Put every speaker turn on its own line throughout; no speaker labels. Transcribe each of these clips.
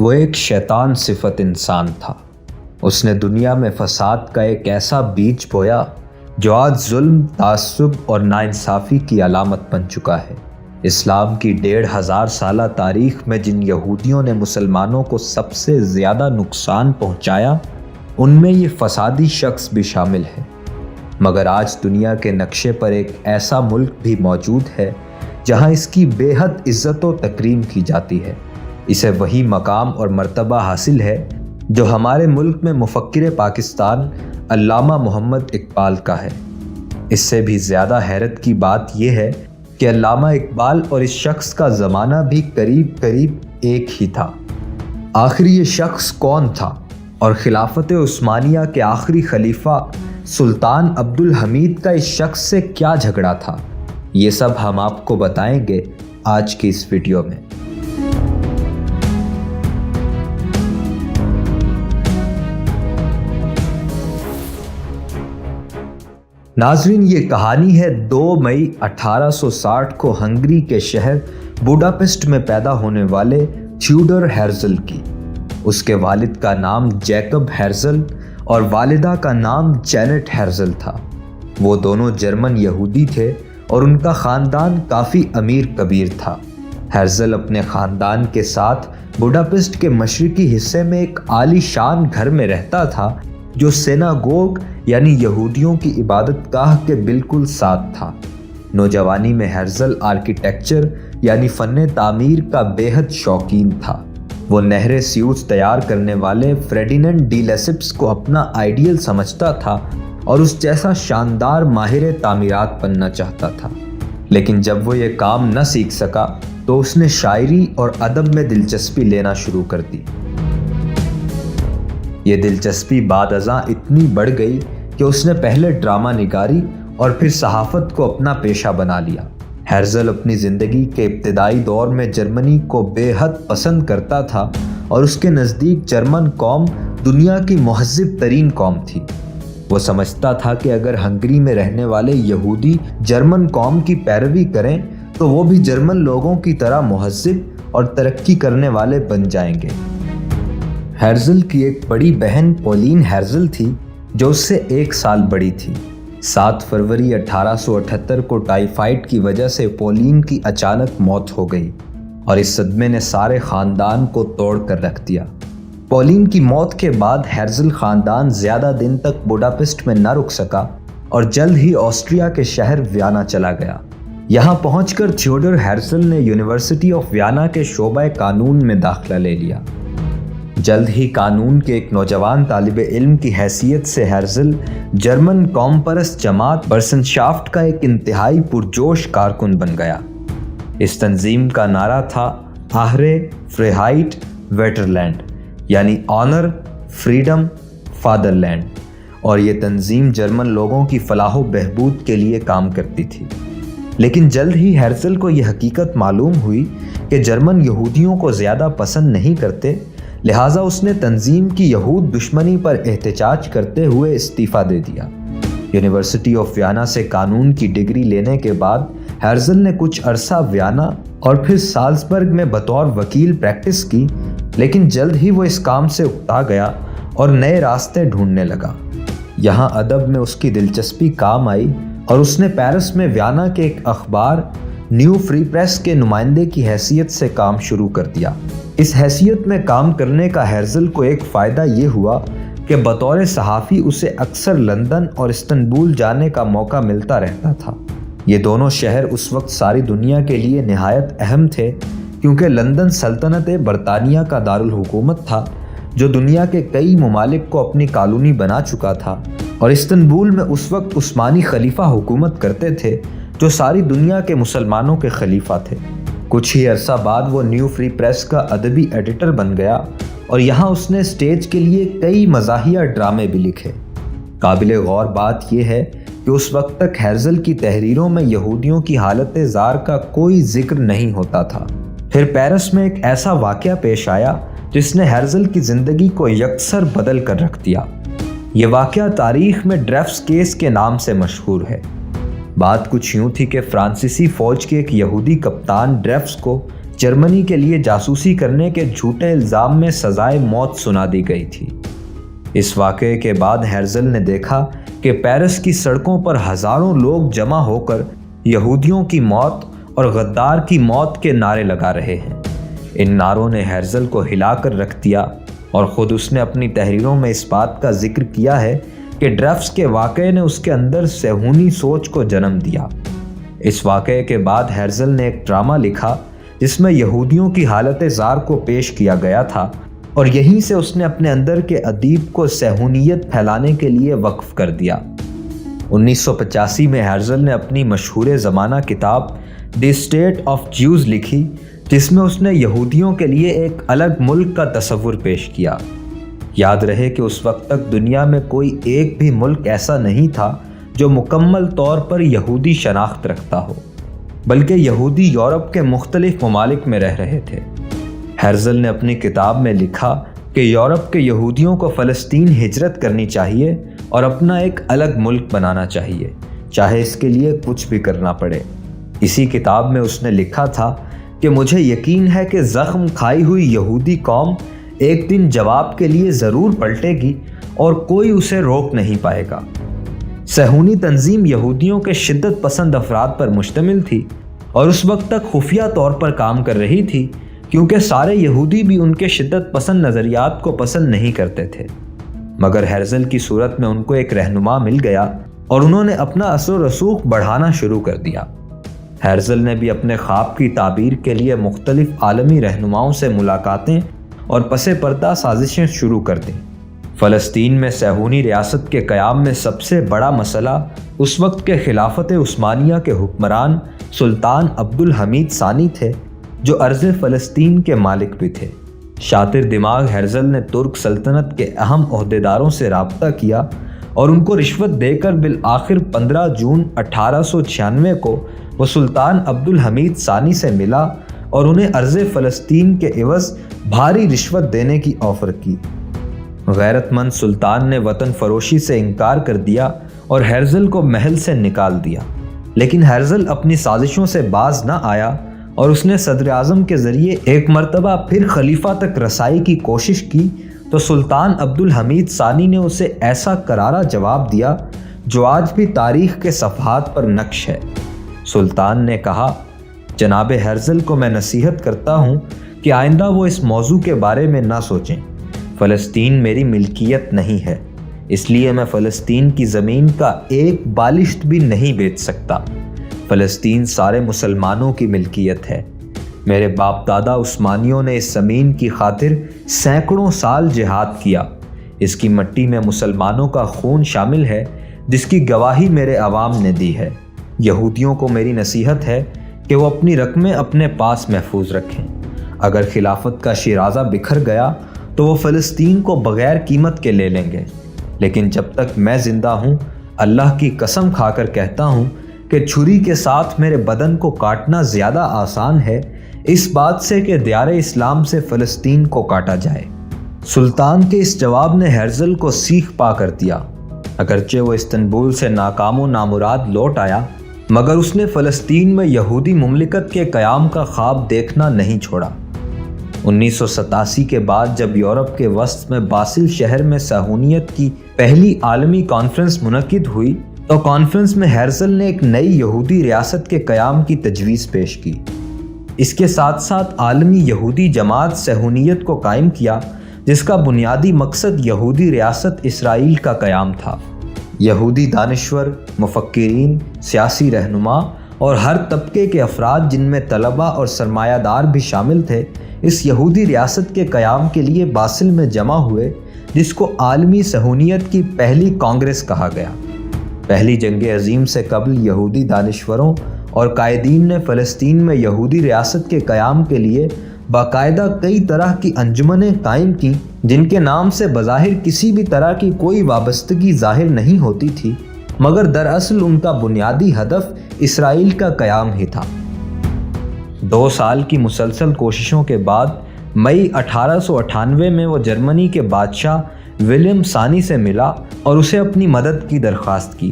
وہ ایک شیطان صفت انسان تھا۔ اس نے دنیا میں فساد کا ایک ایسا بیج بویا جو آج ظلم، تعصب اور ناانصافی کی علامت بن چکا ہے۔ اسلام کی 1500 سالہ تاریخ میں جن یہودیوں نے مسلمانوں کو سب سے زیادہ نقصان پہنچایا، ان میں یہ فسادی شخص بھی شامل ہے۔ مگر آج دنیا کے نقشے پر ایک ایسا ملک بھی موجود ہے جہاں اس کی بے حد عزت و تکریم کی جاتی ہے۔ اسے وہی مقام اور مرتبہ حاصل ہے جو ہمارے ملک میں مفکر پاکستان علامہ محمد اقبال کا ہے۔ اس سے بھی زیادہ حیرت کی بات یہ ہے کہ علامہ اقبال اور اس شخص کا زمانہ بھی قریب ایک ہی تھا۔ آخر یہ شخص کون تھا اور خلافت عثمانیہ کے آخری خلیفہ سلطان عبدالحمید کا اس شخص سے کیا جھگڑا تھا، یہ سب ہم آپ کو بتائیں گے آج کی اس ویڈیو میں۔ ناظرین، یہ کہانی ہے 2 مئی 1860 کو ہنگری کے شہر بوڈاپسٹ میں پیدا ہونے والے تھیوڈر ہیرزل کی۔ اس کے والد کا نام جیکب ہیرزل اور والدہ کا نام جینٹ ہیرزل تھا۔ وہ دونوں جرمن یہودی تھے اور ان کا خاندان کافی امیر کبیر تھا۔ ہیرزل اپنے خاندان کے ساتھ بوڈاپسٹ کے مشرقی حصے میں ایک عالی شان گھر میں رہتا تھا جو سیناگوگ یعنی یہودیوں کی عبادت گاہ کے بالکل ساتھ تھا۔ نوجوانی میں ہیرزل آرکیٹیکچر یعنی فن تعمیر کا بے حد شوقین تھا۔ وہ نہریں سیوٹس تیار کرنے والے فرڈیننڈ ڈی لیسپس کو اپنا آئیڈیل سمجھتا تھا اور اس جیسا شاندار ماہر تعمیرات بننا چاہتا تھا۔ لیکن جب وہ یہ کام نہ سیکھ سکا تو اس نے شاعری اور ادب میں دلچسپی لینا شروع کر دی۔ یہ دلچسپی بعد ازاں اتنی بڑھ گئی کہ اس نے پہلے ڈرامہ نگاری اور پھر صحافت کو اپنا پیشہ بنا لیا۔ ہیرزل اپنی زندگی کے ابتدائی دور میں جرمنی کو بے حد پسند کرتا تھا اور اس کے نزدیک جرمن قوم دنیا کی مہذب ترین قوم تھی۔ وہ سمجھتا تھا کہ اگر ہنگری میں رہنے والے یہودی جرمن قوم کی پیروی کریں تو وہ بھی جرمن لوگوں کی طرح مہذب اور ترقی کرنے والے بن جائیں گے۔ ہیرزل کی ایک بڑی بہن پولین ہیرزل تھی جو اس سے 1 سال بڑی تھی۔ 7 فروری 1878 کو ٹائیفائڈ کی وجہ سے پولین کی اچانک موت ہو گئی اور اس صدمے نے سارے خاندان کو توڑ کر رکھ دیا۔ پولین کی موت کے بعد ہیرزل خاندان زیادہ دن تک بوڈاپسٹ میں نہ رک سکا اور جلد ہی آسٹریا کے شہر ویانا چلا گیا۔ یہاں پہنچ کر تھیوڈر ہیرزل نے یونیورسٹی آف ویانا کے شعبہ قانون میں داخلہ لے لیا۔ جلد ہی قانون کے ایک نوجوان طالب علم کی حیثیت سے ہیرزل جرمن قوم پرست جماعت برسنشافٹ کا ایک انتہائی پرجوش کارکن بن گیا۔ اس تنظیم کا نعرہ تھا آہرے فریہائٹ ویٹرلینڈ، یعنی آنر، فریڈم، فادرلینڈ، اور یہ تنظیم جرمن لوگوں کی فلاح و بہبود کے لیے کام کرتی تھی۔ لیکن جلد ہی ہیرزل کو یہ حقیقت معلوم ہوئی کہ جرمن یہودیوں کو زیادہ پسند نہیں کرتے، لہٰذا اس نے تنظیم کی یہود دشمنی پر احتجاج کرتے ہوئے استعفیٰ دے دیا۔ یونیورسٹی آف ویانا سے قانون کی ڈگری لینے کے بعد ہیرزل نے کچھ عرصہ ویانا اور پھر سالزبرگ میں بطور وکیل پریکٹس کی، لیکن جلد ہی وہ اس کام سے اکتا گیا اور نئے راستے ڈھونڈنے لگا۔ یہاں ادب میں اس کی دلچسپی کام آئی اور اس نے پیرس میں ویانا کے ایک اخبار نیو فری پریس کے نمائندے کی حیثیت سے کام شروع کر دیا۔ اس حیثیت میں کام کرنے کا ہیرزل کو ایک فائدہ یہ ہوا کہ بطور صحافی اسے اکثر لندن اور استنبول جانے کا موقع ملتا رہتا تھا۔ یہ دونوں شہر اس وقت ساری دنیا کے لیے نہایت اہم تھے کیونکہ لندن سلطنت برطانیہ کا دارالحکومت تھا جو دنیا کے کئی ممالک کو اپنی کالونی بنا چکا تھا، اور استنبول میں اس وقت عثمانی خلیفہ حکومت کرتے تھے جو ساری دنیا کے مسلمانوں کے خلیفہ تھے۔ کچھ ہی عرصہ بعد وہ نیو فری پریس کا ادبی ایڈیٹر بن گیا اور یہاں اس نے سٹیج کے لیے کئی مزاحیہ ڈرامے بھی لکھے۔ قابل غور بات یہ ہے کہ اس وقت تک ہیرزل کی تحریروں میں یہودیوں کی حالت زار کا کوئی ذکر نہیں ہوتا تھا۔ پھر پیرس میں ایک ایسا واقعہ پیش آیا جس نے ہیرزل کی زندگی کو یکسر بدل کر رکھ دیا۔ یہ واقعہ تاریخ میں ڈریفس کیس کے نام سے مشہور ہے۔ بات کچھ یوں تھی کہ فرانسیسی فوج کے ایک یہودی کپتان ڈریفس کو جرمنی کے لیے جاسوسی کرنے کے جھوٹے الزام میں سزائے موت سنا دی گئی تھی۔ اس واقعے کے بعد ہیرزل نے دیکھا کہ پیرس کی سڑکوں پر ہزاروں لوگ جمع ہو کر یہودیوں کی موت اور غدار کی موت کے نعرے لگا رہے ہیں۔ ان نعروں نے ہیرزل کو ہلا کر رکھ دیا اور خود اس نے اپنی تحریروں میں اس بات کا ذکر کیا ہے کہ ڈرفٹس کے واقعے نے اس کے اندر صہیونی سوچ کو جنم دیا۔ اس واقعے کے بعد ہیرزل نے ایک ڈرامہ لکھا جس میں یہودیوں کی حالت زار کو پیش کیا گیا تھا، اور یہیں سے اس نے اپنے اندر کے ادیب کو صہیونیت پھیلانے کے لیے وقف کر دیا۔ 1985 میں ہیرزل نے اپنی مشہور زمانہ کتاب دی اسٹیٹ آف جیوز لکھی، جس میں اس نے یہودیوں کے لیے ایک الگ ملک کا تصور پیش کیا۔ یاد رہے کہ اس وقت تک دنیا میں کوئی ایک بھی ملک ایسا نہیں تھا جو مکمل طور پر یہودی شناخت رکھتا ہو، بلکہ یہودی یورپ کے مختلف ممالک میں رہ رہے تھے۔ ہیرزل نے اپنی کتاب میں لکھا کہ یورپ کے یہودیوں کو فلسطین ہجرت کرنی چاہیے اور اپنا ایک الگ ملک بنانا چاہیے، چاہے اس کے لیے کچھ بھی کرنا پڑے۔ اسی کتاب میں اس نے لکھا تھا کہ مجھے یقین ہے کہ زخم کھائی ہوئی یہودی قوم ایک دن جواب کے لیے ضرور پلٹے گی اور کوئی اسے روک نہیں پائے گا۔ صہیونی تنظیم یہودیوں کے شدت پسند افراد پر مشتمل تھی اور اس وقت تک خفیہ طور پر کام کر رہی تھی، کیونکہ سارے یہودی بھی ان کے شدت پسند نظریات کو پسند نہیں کرتے تھے۔ مگر ہیرزل کی صورت میں ان کو ایک رہنما مل گیا اور انہوں نے اپنا اثر و رسوخ بڑھانا شروع کر دیا۔ ہیرزل نے بھی اپنے خواب کی تعبیر کے لیے مختلف عالمی رہنماؤں سے ملاقاتیں اور پس پردہ سازشیں شروع کر دیں۔ فلسطین میں صہیونی ریاست کے قیام میں سب سے بڑا مسئلہ اس وقت کے خلافت عثمانیہ کے حکمران سلطان عبدالحمید ثانی تھے، جو ارض فلسطین کے مالک بھی تھے۔ شاطر دماغ ہیرزل نے ترک سلطنت کے اہم عہدیداروں سے رابطہ کیا اور ان کو رشوت دے کر بالآخر 15 جون 1896 کو وہ سلطان عبدالحمید ثانی سے ملا اور انہیں ارض فلسطین کے عوض بھاری رشوت دینے کی آفر کی۔ غیرت مند سلطان نے وطن فروشی سے انکار کر دیا اور ہیرزل کو محل سے نکال دیا، لیکن ہیرزل اپنی سازشوں سے باز نہ آیا اور اس نے صدر اعظم کے ذریعے ایک مرتبہ پھر خلیفہ تک رسائی کی کوشش کی تو سلطان عبدالحمید ثانی نے اسے ایسا کرارا جواب دیا جو آج بھی تاریخ کے صفحات پر نقش ہے۔ سلطان نے کہا، جناب ہیرزل کو میں نصیحت کرتا ہوں کہ آئندہ وہ اس موضوع کے بارے میں نہ سوچیں۔ فلسطین میری ملکیت نہیں ہے، اس لیے میں فلسطین کی زمین کا ایک بالشت بھی نہیں بیچ سکتا۔ فلسطین سارے مسلمانوں کی ملکیت ہے۔ میرے باپ دادا عثمانیوں نے اس زمین کی خاطر سینکڑوں سال جہاد کیا۔ اس کی مٹی میں مسلمانوں کا خون شامل ہے، جس کی گواہی میرے عوام نے دی ہے۔ یہودیوں کو میری نصیحت ہے کہ وہ اپنی رقمیں اپنے پاس محفوظ رکھیں۔ اگر خلافت کا شیرازہ بکھر گیا تو وہ فلسطین کو بغیر قیمت کے لے لیں گے، لیکن جب تک میں زندہ ہوں، اللہ کی قسم کھا کر کہتا ہوں کہ چھری کے ساتھ میرے بدن کو کاٹنا زیادہ آسان ہے اس بات سے کہ دیار اسلام سے فلسطین کو کاٹا جائے۔ سلطان کے اس جواب نے ہیرزل کو سیخ پا کر دیا۔ اگرچہ وہ استنبول سے ناکام و نامراد لوٹ آیا، مگر اس نے فلسطین میں یہودی مملکت کے قیام کا خواب دیکھنا نہیں چھوڑا۔ 1987 کے بعد جب یورپ کے وسط میں باسل شہر میں صہیونیت کی پہلی عالمی کانفرنس منعقد ہوئی تو کانفرنس میں ہیرزل نے ایک نئی یہودی ریاست کے قیام کی تجویز پیش کی۔ اس کے ساتھ ساتھ عالمی یہودی جماعت صہیونیت کو قائم کیا، جس کا بنیادی مقصد یہودی ریاست اسرائیل کا قیام تھا۔ یہودی دانشور، مفکرین، سیاسی رہنما اور ہر طبقے کے افراد جن میں طلباء اور سرمایہ دار بھی شامل تھے، اس یہودی ریاست کے قیام کے لیے باسل میں جمع ہوئے، جس کو عالمی صہیونیت کی پہلی کانگریس کہا گیا۔ پہلی جنگ عظیم سے قبل یہودی دانشوروں اور قائدین نے فلسطین میں یہودی ریاست کے قیام کے لیے باقاعدہ کئی طرح کی انجمنیں قائم کیں، جن کے نام سے بظاہر کسی بھی طرح کی کوئی وابستگی ظاہر نہیں ہوتی تھی، مگر دراصل ان کا بنیادی ہدف اسرائیل کا قیام ہی تھا۔ 2 سال کی مسلسل کوششوں کے بعد مئی 1898 میں وہ جرمنی کے بادشاہ ولیم ثانی سے ملا اور اسے اپنی مدد کی درخواست کی۔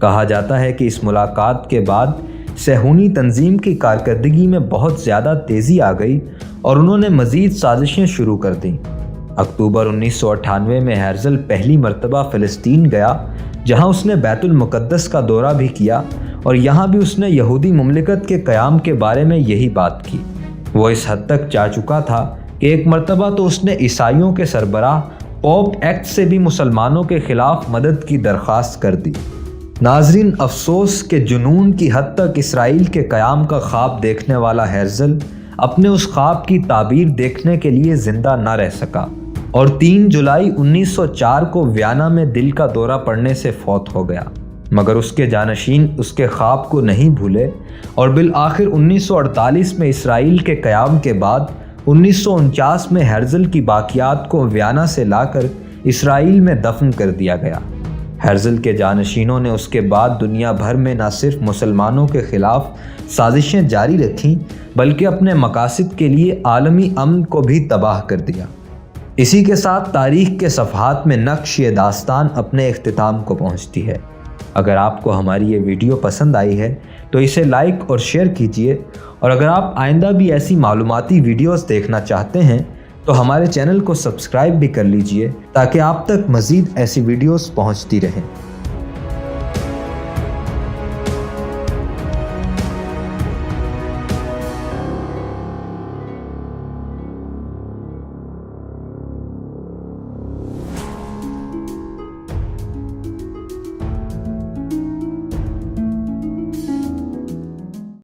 کہا جاتا ہے کہ اس ملاقات کے بعد صہیونی تنظیم کی کارکردگی میں بہت زیادہ تیزی آ گئی اور انہوں نے مزید سازشیں شروع کر دیں۔ اکتوبر 1998 میں ہرزل پہلی مرتبہ فلسطین گیا، جہاں اس نے بیت المقدس کا دورہ بھی کیا اور یہاں بھی اس نے یہودی مملکت کے قیام کے بارے میں یہی بات کی۔ وہ اس حد تک جا چکا تھا کہ ایک مرتبہ تو اس نے عیسائیوں کے سربراہ پوپ ایکٹ سے بھی مسلمانوں کے خلاف مدد کی درخواست کر دی۔ ناظرین، افسوس کہ جنون کی حد تک اسرائیل کے قیام کا خواب دیکھنے والا ہرزل اپنے اس خواب کی تعبیر دیکھنے کے لیے زندہ نہ رہ سکا اور 3 جولائی 1904 کو ویانا میں دل کا دورہ پڑنے سے فوت ہو گیا، مگر اس کے جانشین اس کے خواب کو نہیں بھولے اور بالآخر 1948 میں اسرائیل کے قیام کے بعد 1949 میں ہرزل کی باقیات کو ویانا سے لا کر اسرائیل میں دفن کر دیا گیا۔ ہرزل کے جانشینوں نے اس کے بعد دنیا بھر میں نہ صرف مسلمانوں کے خلاف سازشیں جاری رکھیں بلکہ اپنے مقاصد کے لیے عالمی امن کو بھی تباہ کر دیا۔ اسی کے ساتھ تاریخ کے صفحات میں نقش یہ داستان اپنے اختتام کو پہنچتی ہے۔ اگر آپ کو ہماری یہ ویڈیو پسند آئی ہے تو اسے لائک اور شیئر کیجیے، اور اگر آپ آئندہ بھی ایسی معلوماتی ویڈیوز دیکھنا چاہتے ہیں تو ہمارے چینل کو سبسکرائب بھی کر لیجیے تاکہ آپ تک مزید ایسی ویڈیوز پہنچتی رہیں۔